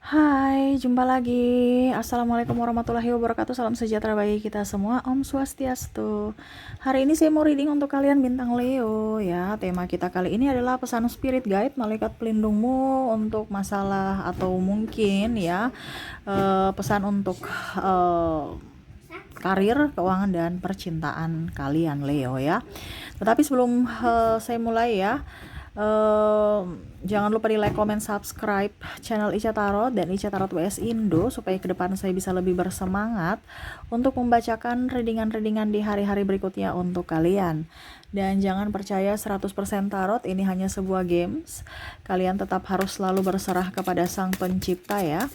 Hai, jumpa lagi. Assalamualaikum warahmatullahi wabarakatuh. Salam sejahtera bagi kita semua. Om Swastiastu. Hari ini saya mau reading untuk kalian bintang Leo ya. Tema kita kali ini adalah pesan spirit guide malaikat pelindungmu untuk masalah atau mungkin ya pesan untuk karir, keuangan dan percintaan kalian Leo ya. Tetapi sebelum saya mulai ya, jangan lupa di like, comment, subscribe channel Ica Tarot dan Ica Tarot WS Indo supaya ke depan saya bisa lebih bersemangat untuk membacakan readingan-readingan di hari-hari berikutnya untuk kalian. Dan jangan percaya 100% tarot ini hanya sebuah games. Kalian tetap harus selalu berserah kepada Sang Pencipta ya.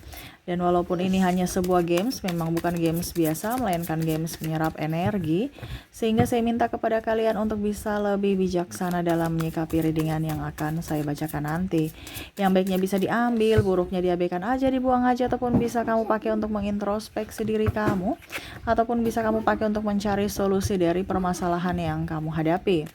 Dan walaupun ini hanya sebuah games, memang bukan games biasa, melainkan games menyerap energi. Sehingga saya minta kepada kalian untuk bisa lebih bijaksana dalam menyikapi readingan yang akan saya bacakan nanti. Yang baiknya bisa diambil, buruknya diabaikan aja, dibuang aja, ataupun bisa kamu pakai untuk mengintrospeksi diri kamu, ataupun bisa kamu pakai untuk mencari solusi dari permasalahan yang kamu hadapi.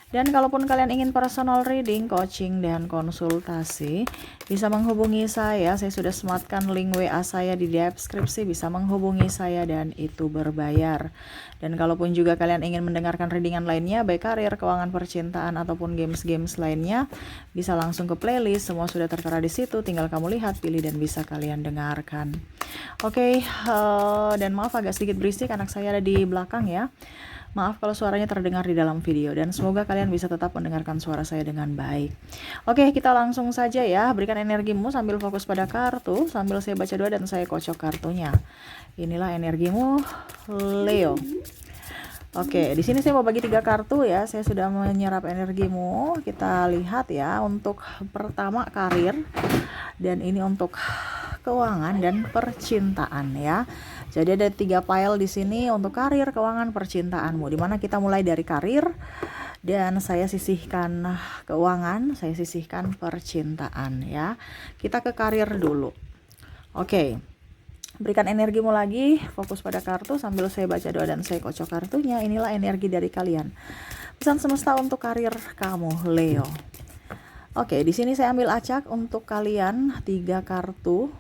Dan kalaupun kalian ingin personal reading, coaching, dan konsultasi, bisa menghubungi saya. Saya sudah sematkan link WA saya di deskripsi, bisa menghubungi saya dan itu berbayar. Dan kalaupun juga kalian ingin mendengarkan readingan lainnya, baik karir, keuangan, percintaan, ataupun games-games lainnya, bisa langsung ke playlist. Semua sudah tertera di situ, tinggal kamu lihat, pilih, dan bisa kalian dengarkan. Oke, dan maaf agak sedikit berisik, anak saya ada di belakang ya. Maaf kalau suaranya terdengar di dalam video, dan semoga kalian bisa tetap mendengarkan suara saya dengan baik. Oke, kita langsung saja ya. Berikan energimu sambil fokus pada kartu, sambil saya baca doa dan saya kocok kartunya. Inilah energimu, Leo. Oke, di sini saya mau bagi 3 kartu ya. Saya sudah menyerap energimu. Kita lihat ya, untuk pertama karir, dan ini untuk keuangan dan percintaan ya. Jadi ada 3 file di sini untuk karir, keuangan, percintaanmu. Dimana kita mulai dari karir, dan saya sisihkan keuangan, saya sisihkan percintaan ya. Kita ke karir dulu. Oke. Berikan energimu lagi, fokus pada kartu sambil saya baca doa dan saya kocok kartunya. Inilah energi dari kalian. Pesan semesta untuk karir kamu, Leo. Oke, di sini saya ambil acak untuk kalian 3 kartu.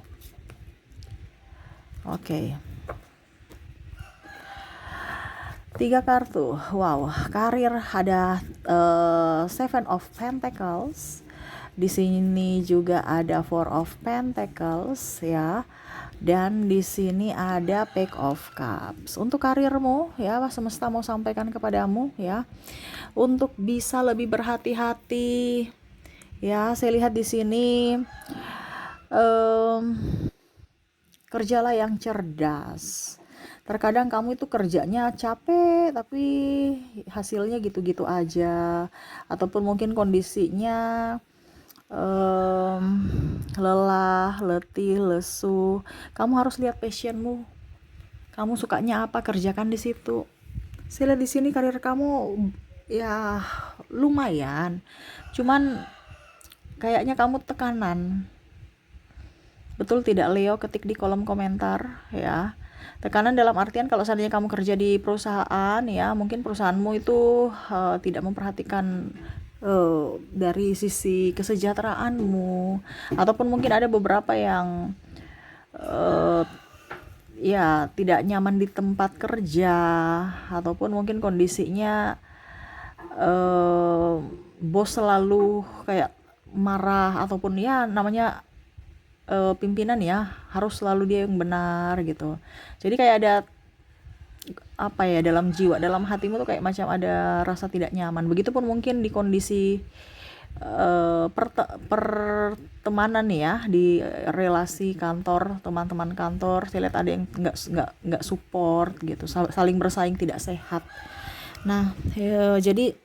Oke. 3 kartu. Wow, karir ada Seven of Pentacles. Di sini juga ada Four of Pentacles ya. Dan di sini ada Page of Cups. Untuk karirmu ya, semesta mau sampaikan kepadamu ya, untuk bisa lebih berhati-hati. Ya, saya lihat di sini kerjalah yang cerdas. Terkadang kamu itu kerjanya capek tapi hasilnya gitu-gitu aja, ataupun mungkin kondisinya lelah, letih, lesu. Kamu harus lihat passionmu. Kamu sukanya apa, kerjakan di situ. Saya lihat di sini karir kamu ya lumayan. Cuman kayaknya kamu tekanan. Betul tidak Leo? Ketik di kolom komentar ya. Tekanan dalam artian kalau seandainya kamu kerja di perusahaan ya, mungkin perusahaanmu itu tidak memperhatikan dari sisi kesejahteraanmu, ataupun mungkin ada beberapa yang ya tidak nyaman di tempat kerja, ataupun mungkin kondisinya bos selalu kayak marah, ataupun ya namanya pimpinan ya, harus selalu dia yang benar gitu. Jadi kayak ada apa ya, dalam jiwa, dalam hatimu tuh kayak macam ada rasa tidak nyaman. Begitupun mungkin di kondisi pertemanan ya, di relasi kantor, teman-teman kantor, saya lihat ada yang nggak support gitu, saling bersaing tidak sehat. Nah jadi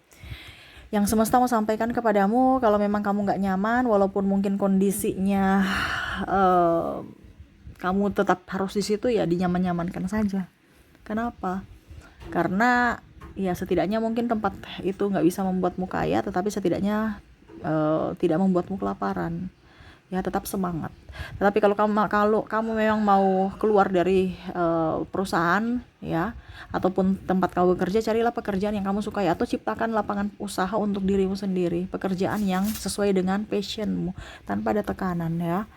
yang semesta mau sampaikan kepadamu, kalau memang kamu nggak nyaman, walaupun mungkin kondisinya kamu tetap harus di situ ya, dinyaman-nyamankan saja. Kenapa? Karena ya setidaknya mungkin tempat itu nggak bisa membuatmu kaya, tetapi setidaknya tidak membuatmu kelaparan. Ya tetap semangat. Tetapi kalau kamu memang mau keluar dari perusahaan ya, ataupun tempat kamu bekerja, carilah pekerjaan yang kamu sukai, atau ciptakan lapangan usaha untuk dirimu sendiri, pekerjaan yang sesuai dengan passionmu tanpa ada tekanan ya.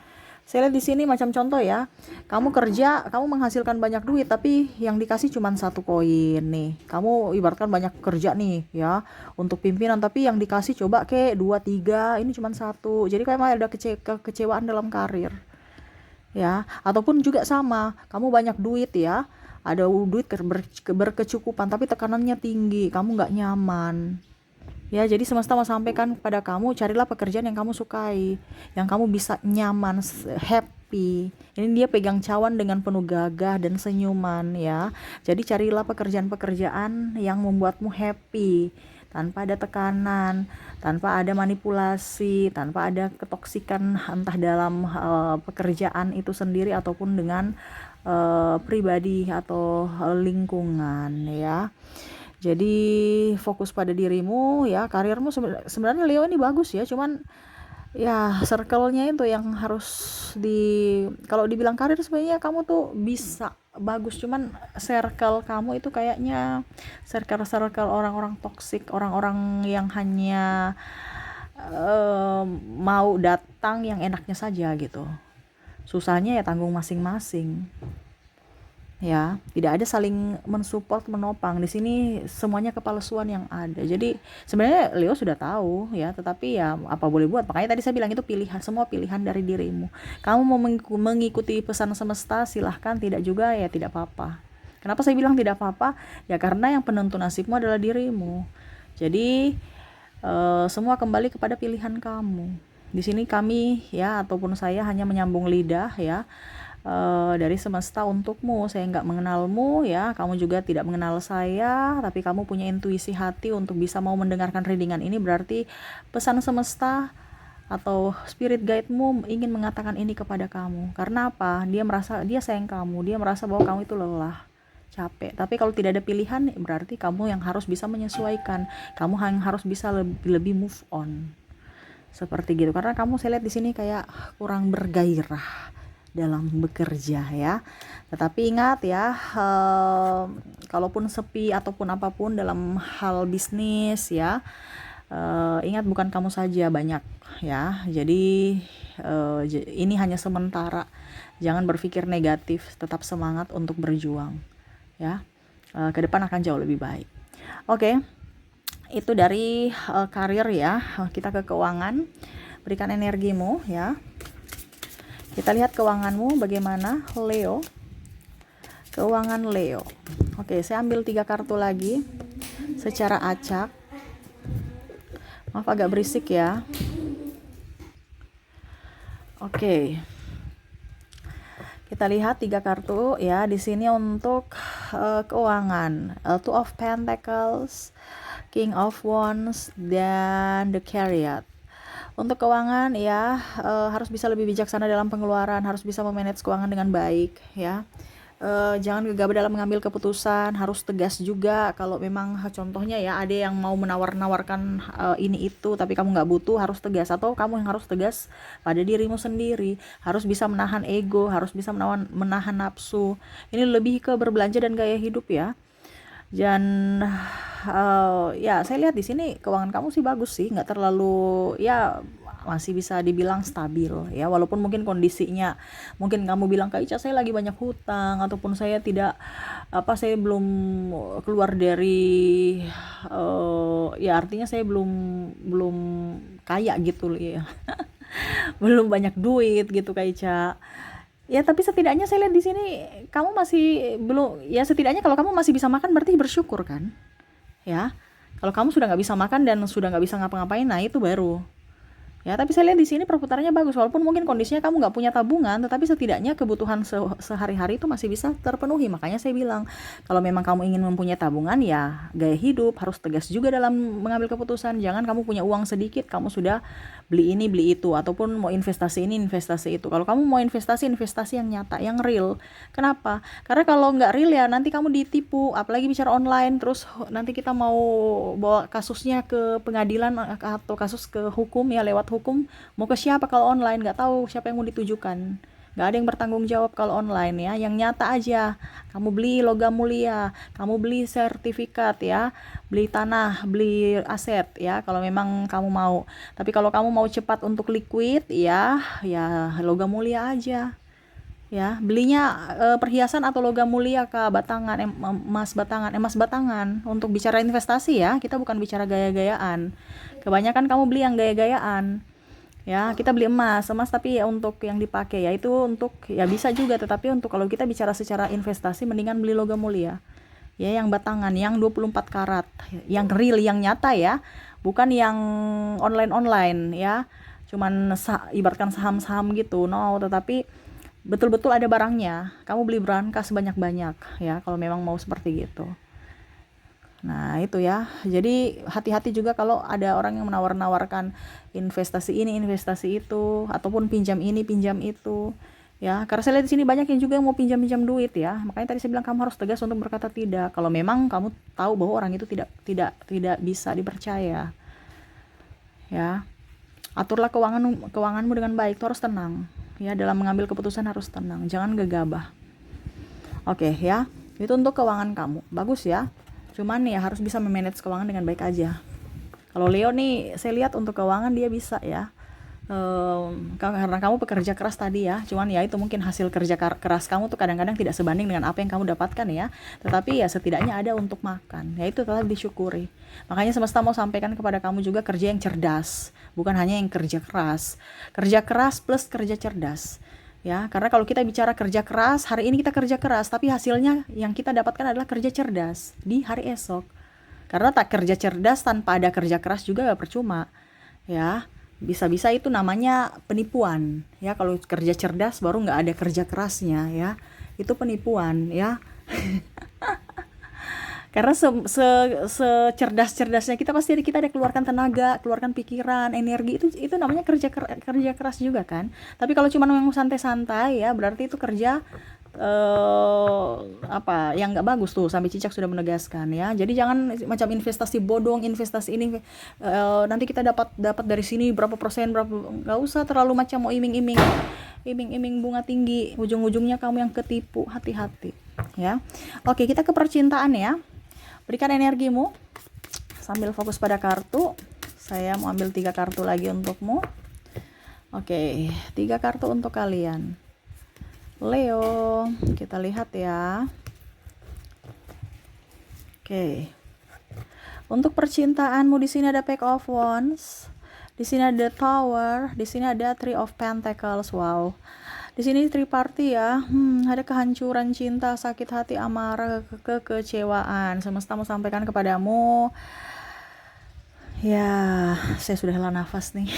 Saya lihat di sini macam contoh ya, kamu kerja, kamu menghasilkan banyak duit, tapi yang dikasih cuma 1 koin nih. Kamu ibaratkan banyak kerja nih ya untuk pimpinan, tapi yang dikasih coba ke 2 3, ini cuma 1. Jadi kayak ada kekecewaan dalam karir ya. Ataupun juga sama, kamu banyak duit ya, ada duit berkecukupan, tapi tekanannya tinggi, kamu nggak nyaman. Ya, jadi semesta mau sampaikan kepada kamu, carilah pekerjaan yang kamu sukai, yang kamu bisa nyaman, happy. Ini dia pegang cawan dengan penuh gagah dan senyuman ya. Jadi carilah pekerjaan-pekerjaan yang membuatmu happy, tanpa ada tekanan, tanpa ada manipulasi, tanpa ada ketoksikan entah dalam pekerjaan itu sendiri ataupun dengan pribadi atau lingkungan ya. Jadi fokus pada dirimu ya, karirmu sebenarnya Leo ini bagus ya, cuman ya circle-nya itu yang harus kalau dibilang karir sebenarnya kamu tuh bisa bagus, cuman circle kamu itu kayaknya circle orang-orang toksik, orang-orang yang hanya mau datang yang enaknya saja gitu. Susahnya ya tanggung masing-masing. Ya, tidak ada saling mensupport, menopang. Di sini semuanya kepalsuan yang ada. Jadi sebenarnya Leo sudah tahu ya, tetapi ya apa boleh buat. Makanya tadi saya bilang itu pilihan, semua pilihan dari dirimu. Kamu mau mengikuti pesan semesta, silahkan. Tidak juga ya tidak apa-apa. Kenapa saya bilang tidak apa-apa? Ya karena yang penentu nasibmu adalah dirimu. Jadi semua kembali kepada pilihan kamu. Di sini kami ya ataupun saya hanya menyambung lidah ya, dari semesta untukmu. Saya nggak mengenalmu ya, kamu juga tidak mengenal saya, tapi kamu punya intuisi hati untuk bisa mau mendengarkan readingan ini. Berarti pesan semesta atau spirit guide-mu ingin mengatakan ini kepada kamu. Karena apa? Dia sayang kamu, dia merasa bahwa kamu itu lelah, capek. Tapi kalau tidak ada pilihan, berarti kamu yang harus bisa menyesuaikan, kamu yang harus bisa lebih move on. Seperti gitu. Karena kamu saya lihat di sini kayak kurang bergairah dalam bekerja ya. Tetapi ingat ya, kalaupun sepi ataupun apapun dalam hal bisnis ya, ingat bukan kamu saja, banyak ya. Jadi ini hanya sementara. Jangan berpikir negatif, tetap semangat untuk berjuang ya. Ke depan akan jauh lebih baik. Oke. Itu dari karir ya. Kita ke keuangan. Berikan energimu ya. Kita lihat keuanganmu bagaimana, Leo. Keuangan Leo. Oke, saya ambil 3 kartu lagi secara acak. Maaf agak berisik ya. Oke. Kita lihat 3 kartu ya di sini untuk keuangan. Two of Pentacles, King of Wands, dan The Chariot. Untuk keuangan ya, harus bisa lebih bijaksana dalam pengeluaran, harus bisa memanage keuangan dengan baik ya. Jangan gegabah dalam mengambil keputusan, harus tegas juga. Kalau memang contohnya ya ada yang mau menawarkan ini itu tapi kamu nggak butuh, harus tegas. Atau kamu yang harus tegas pada dirimu sendiri, harus bisa menahan ego, harus bisa menahan nafsu. Ini lebih ke berbelanja dan gaya hidup ya. Dan ya saya lihat di sini keuangan kamu sih bagus sih, nggak terlalu ya, masih bisa dibilang stabil ya, walaupun mungkin kondisinya, mungkin kamu bilang Kak Ica saya lagi banyak hutang ataupun saya saya belum keluar dari ya artinya saya belum kaya gitu ya. Belum banyak duit gitu Kak Ica. Ya, tapi setidaknya saya lihat di sini kamu masih belum, ya setidaknya kalau kamu masih bisa makan berarti bersyukur kan? Ya. Kalau kamu sudah nggak bisa makan dan sudah nggak bisa ngapa-ngapain, nah itu baru. Ya, tapi saya lihat di sini perputarannya bagus, walaupun mungkin kondisinya kamu nggak punya tabungan, tetapi setidaknya kebutuhan sehari-hari itu masih bisa terpenuhi. Makanya saya bilang, kalau memang kamu ingin mempunyai tabungan, ya gaya hidup harus tegas juga dalam mengambil keputusan. Jangan kamu punya uang sedikit, kamu sudah beli ini, beli itu, ataupun mau investasi ini, investasi itu. Kalau kamu mau investasi yang nyata, yang real. Kenapa? Karena kalau nggak real ya nanti kamu ditipu, apalagi bicara online, terus nanti kita mau bawa kasusnya ke pengadilan atau kasus ke hukum ya, lewat hukum, mau ke siapa kalau online, nggak tahu siapa yang mau ditujukan, Nggak ada yang bertanggung jawab kalau online ya. Yang nyata aja, kamu beli logam mulia, kamu beli sertifikat ya, beli tanah, beli aset ya, kalau memang kamu mau. Tapi kalau kamu mau cepat untuk liquid ya, ya logam mulia aja. Ya, belinya perhiasan atau logam mulia kak, batangan, emas batangan. Untuk bicara investasi ya, kita bukan bicara gaya-gayaan. Kebanyakan kamu beli yang gaya-gayaan. Ya, kita beli emas tapi ya untuk yang dipakai ya itu untuk ya bisa juga, tetapi untuk kalau kita bicara secara investasi mendingan beli logam mulia. Ya, yang batangan, yang 24 karat, yang real, yang nyata ya. Bukan yang online-online ya. Cuman ibaratkan saham-saham gitu. No, tetapi betul-betul ada barangnya. Kamu beli berangkas sebanyak-banyak ya kalau memang mau seperti gitu. Nah, itu ya. Jadi hati-hati juga kalau ada orang yang menawar-nawarkan investasi ini, investasi itu, ataupun pinjam ini, pinjam itu. Ya, karena saya lihat di sini banyak yang juga yang mau pinjam-pinjam duit ya. Makanya tadi saya bilang kamu harus tegas untuk berkata tidak. Kalau memang kamu tahu bahwa orang itu tidak bisa dipercaya. Ya. Aturlah keuanganmu dengan baik. Itu harus tenang. Ya, dalam mengambil keputusan harus tenang. Jangan gegabah. Oke, ya. Itu untuk keuangan kamu. Bagus ya. Cuman ya harus bisa memanage keuangan dengan baik aja. Kalau Leo nih, saya lihat untuk keuangan dia bisa ya. Karena kamu pekerja keras tadi ya, cuman ya itu mungkin hasil kerja keras kamu tuh kadang-kadang tidak sebanding dengan apa yang kamu dapatkan ya, tetapi ya setidaknya ada untuk makan, ya itu tetap disyukuri. Makanya semesta mau sampaikan kepada kamu juga kerja yang cerdas, bukan hanya yang kerja keras plus kerja cerdas ya, karena kalau kita bicara kerja keras, hari ini kita kerja keras, tapi hasilnya yang kita dapatkan adalah kerja cerdas di hari esok. Karena tak kerja cerdas tanpa ada kerja keras juga gak percuma ya. Bisa-bisa itu namanya penipuan ya. Kalau kerja cerdas baru nggak ada kerja kerasnya ya, itu penipuan ya. Karena secerdas-cerdasnya kita pasti kita ada keluarkan tenaga, keluarkan pikiran, energi, itu namanya kerja keras juga kan. Tapi kalau cuma yang santai-santai ya berarti itu kerja apa yang nggak bagus tuh, sampai Cicak sudah menegaskan ya. Jadi jangan macam investasi bodong, investasi ini nanti kita dapat dari sini berapa persen, nggak usah terlalu macam mau iming-iming bunga tinggi, ujung-ujungnya kamu yang ketipu. Hati-hati ya. Oke, kita ke percintaan ya. Berikan energimu sambil fokus pada kartu. Saya mau ambil 3 kartu lagi untukmu. Oke, 3 kartu untuk kalian Leo, kita lihat ya. Oke. Untuk percintaanmu di sini ada Page of Wands, di sini ada Tower, di sini ada Three of Pentacles. Wow. Di sini triparty ya. Ada kehancuran cinta, sakit hati, amarah, kekecewaan. Semesta mau sampaikan kepadamu. Ya, saya sudah hela nafas nih.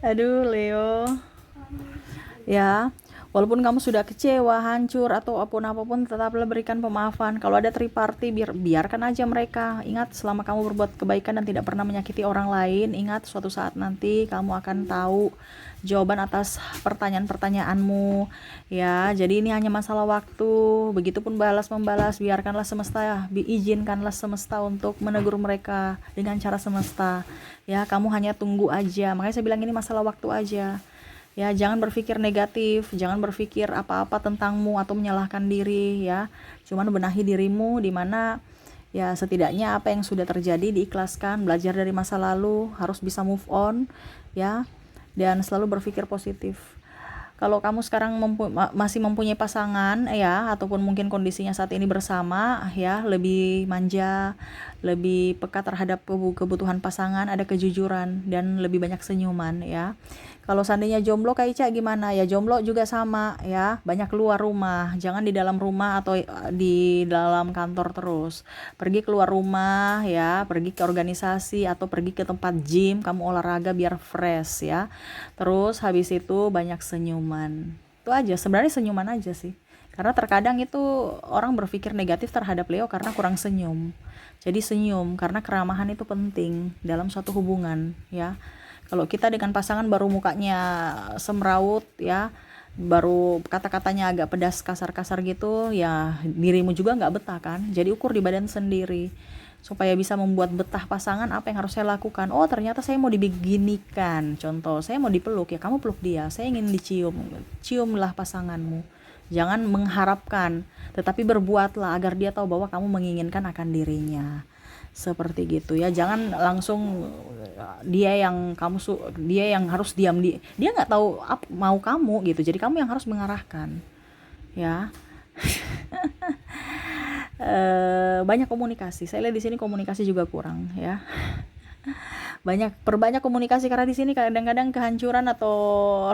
Aduh, Leo. Ya, walaupun kamu sudah kecewa, hancur atau apapun tetaplah berikan pemaafan. Kalau ada triparty, biarkan aja mereka. Ingat, selama kamu berbuat kebaikan dan tidak pernah menyakiti orang lain, ingat suatu saat nanti kamu akan tahu jawaban atas pertanyaan-pertanyaanmu ya. Jadi ini hanya masalah waktu. Begitupun balas-membalas, biarkanlah semesta ya, izinkanlah semesta untuk menegur mereka dengan cara semesta ya. Kamu hanya tunggu aja. Makanya saya bilang ini masalah waktu aja. Ya, jangan berpikir negatif, jangan berpikir apa-apa tentangmu atau menyalahkan diri ya. Cuman benahi dirimu, di mana ya setidaknya apa yang sudah terjadi diikhlaskan, belajar dari masa lalu, harus bisa move on ya, dan selalu berpikir positif. Kalau kamu sekarang masih mempunyai pasangan ya, ataupun mungkin kondisinya saat ini bersama ya, lebih manja, lebih peka terhadap kebutuhan pasangan, ada kejujuran dan lebih banyak senyuman ya. Kalau seandainya jomblo Kak Ica gimana? Ya jomblo juga sama ya, banyak keluar rumah, jangan di dalam rumah atau di dalam kantor terus. Pergi keluar rumah ya, pergi ke organisasi atau pergi ke tempat gym, kamu olahraga biar fresh ya. Terus habis itu banyak senyuman. Itu aja, sebenarnya senyuman aja sih. Karena terkadang itu orang berpikir negatif terhadap Leo karena kurang senyum. Jadi senyum, karena keramahan itu penting dalam suatu hubungan ya. Kalau kita dengan pasangan baru mukanya semrawut ya, baru kata-katanya agak pedas, kasar-kasar gitu ya, dirimu juga nggak betah kan. Jadi ukur di badan sendiri. supaya bisa membuat betah pasangan, apa yang harus saya lakukan? Oh, ternyata saya mau dibeginikan. Contoh, saya mau dipeluk, ya kamu peluk dia. Saya ingin dicium. Ciumlah pasanganmu. Jangan mengharapkan, tetapi berbuatlah agar dia tahu bahwa kamu menginginkan akan dirinya. Seperti gitu ya. Jangan langsung dia yang dia yang harus diam, dia nggak tahu mau kamu gitu. Jadi kamu yang harus mengarahkan. Ya. Banyak komunikasi. Saya lihat di sini komunikasi juga kurang ya. Perbanyak komunikasi, karena di sini kadang-kadang kehancuran atau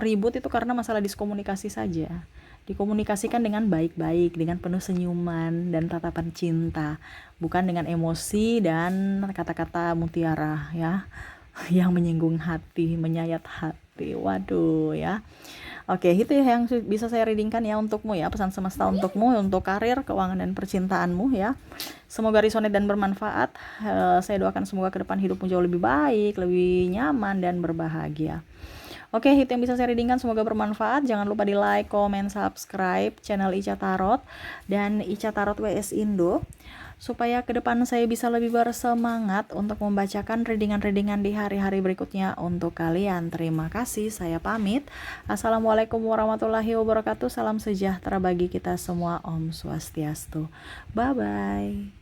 ribut itu karena masalah diskomunikasi saja. Dikomunikasikan dengan baik-baik, dengan penuh senyuman dan tatapan cinta, bukan dengan emosi dan kata-kata mutiara ya yang menyinggung hati, menyayat hati. Waduh ya. Oke, itu yang bisa saya readingkan ya untukmu ya, pesan semesta untukmu untuk karir, keuangan, dan percintaanmu ya. Semoga resonate dan bermanfaat. Saya doakan semoga ke depan hidupmu jauh lebih baik, lebih nyaman, dan berbahagia. Oke, itu yang bisa saya readingkan, semoga bermanfaat. Jangan lupa di like, comment, subscribe channel Ica Tarot dan Ica Tarot WS Indo, supaya ke depan saya bisa lebih bersemangat untuk membacakan readingan-readingan di hari-hari berikutnya untuk kalian. Terima kasih, saya pamit. Assalamualaikum warahmatullahi wabarakatuh. Salam sejahtera bagi kita semua. Om Swastiastu. Bye-bye.